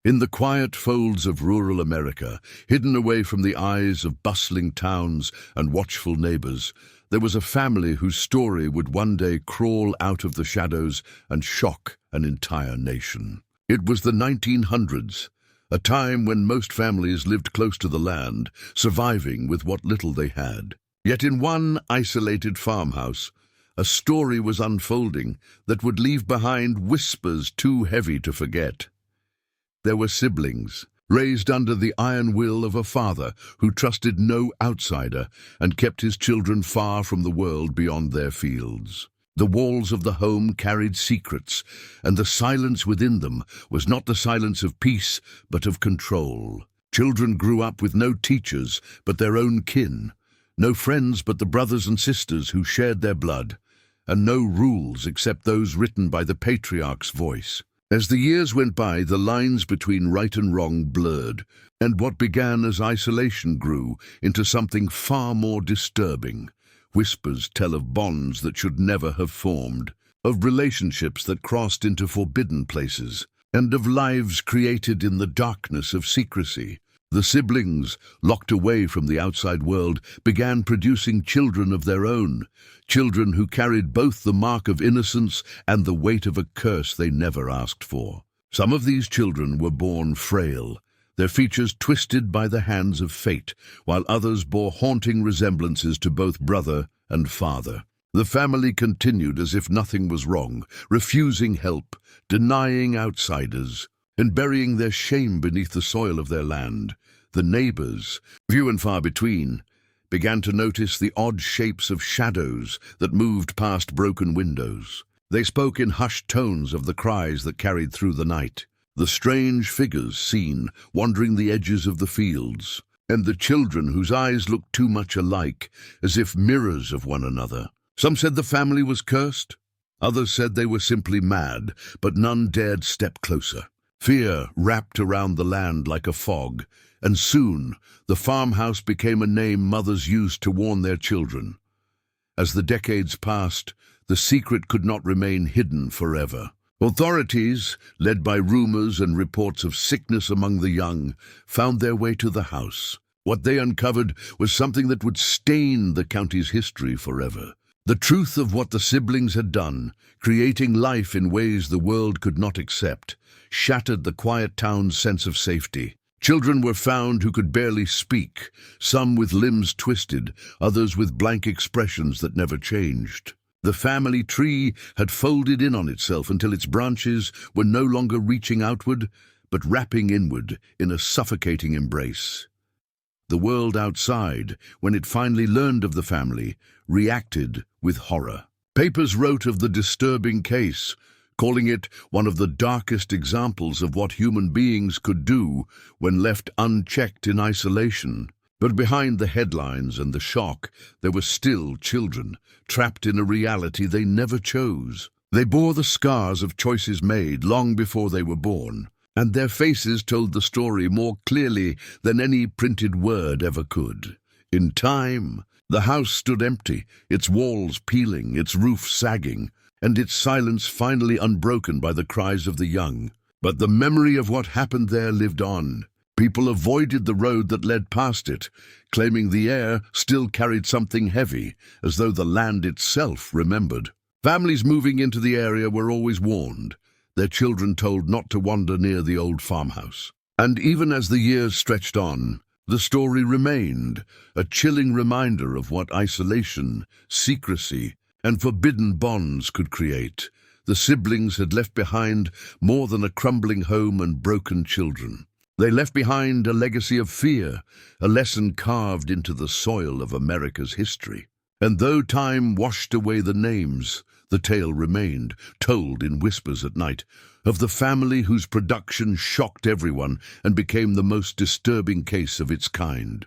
In the quiet folds of rural America, hidden away from the eyes of bustling towns and watchful neighbors, there was a family whose story would one day crawl out of the shadows and shock an entire nation. It was the 1900s, a time when most families lived close to the land, surviving with what little they had. Yet in one isolated farmhouse, a story was unfolding that would leave behind whispers too heavy to forget. There were siblings, raised under the iron will of a father who trusted no outsider and kept his children far from the world beyond their fields. The walls of the home carried secrets, and the silence within them was not the silence of peace, but of control. Children grew up with no teachers but their own kin, no friends but the brothers and sisters who shared their blood, and no rules except those written by the patriarch's voice. As the years went by, the lines between right and wrong blurred, and what began as isolation grew into something far more disturbing. Whispers tell of bonds that should never have formed, of relationships that crossed into forbidden places, and of lives created in the darkness of secrecy. The siblings, locked away from the outside world, began producing children of their own, children who carried both the mark of innocence and the weight of a curse they never asked for. Some of these children were born frail, their features twisted by the hands of fate, while others bore haunting resemblances to both brother and father. The family continued as if nothing was wrong, refusing help, denying outsiders, and burying their shame beneath the soil of their land. The neighbors, few and far between, began to notice the odd shapes of shadows that moved past broken windows. They spoke in hushed tones of the cries that carried through the night, the strange figures seen wandering the edges of the fields, and the children whose eyes looked too much alike, as if mirrors of one another. Some said the family was cursed, others said they were simply mad, but none dared step closer. Fear wrapped around the land like a fog, and soon the farmhouse became a name mothers used to warn their children. As the decades passed, the secret could not remain hidden forever. Authorities, led by rumors and reports of sickness among the young, found their way to the house. What they uncovered was something that would stain the county's history forever. The truth of what the siblings had done, creating life in ways the world could not accept, shattered the quiet town's sense of safety. Children were found who could barely speak, some with limbs twisted, others with blank expressions that never changed. The family tree had folded in on itself until its branches were no longer reaching outward, but wrapping inward in a suffocating embrace. The world outside, when it finally learned of the family, reacted with horror. Papers wrote of the disturbing case, calling it one of the darkest examples of what human beings could do when left unchecked in isolation. But behind the headlines and the shock, there were still children, trapped in a reality they never chose. They bore the scars of choices made long before they were born, and their faces told the story more clearly than any printed word ever could. In time, the house stood empty, its walls peeling, its roof sagging, and its silence finally unbroken by the cries of the young. But the memory of what happened there lived on. People avoided the road that led past it, claiming the air still carried something heavy, as though the land itself remembered. Families moving into the area were always warned, their children told not to wander near the old farmhouse. And even as the years stretched on, the story remained, a chilling reminder of what isolation, secrecy, and forbidden bonds could create. The siblings had left behind more than a crumbling home and broken children. They left behind a legacy of fear, a lesson carved into the soil of America's history. And though time washed away the names, the tale remained, told in whispers at night, of the family whose production shocked everyone and became the most disturbing case of its kind.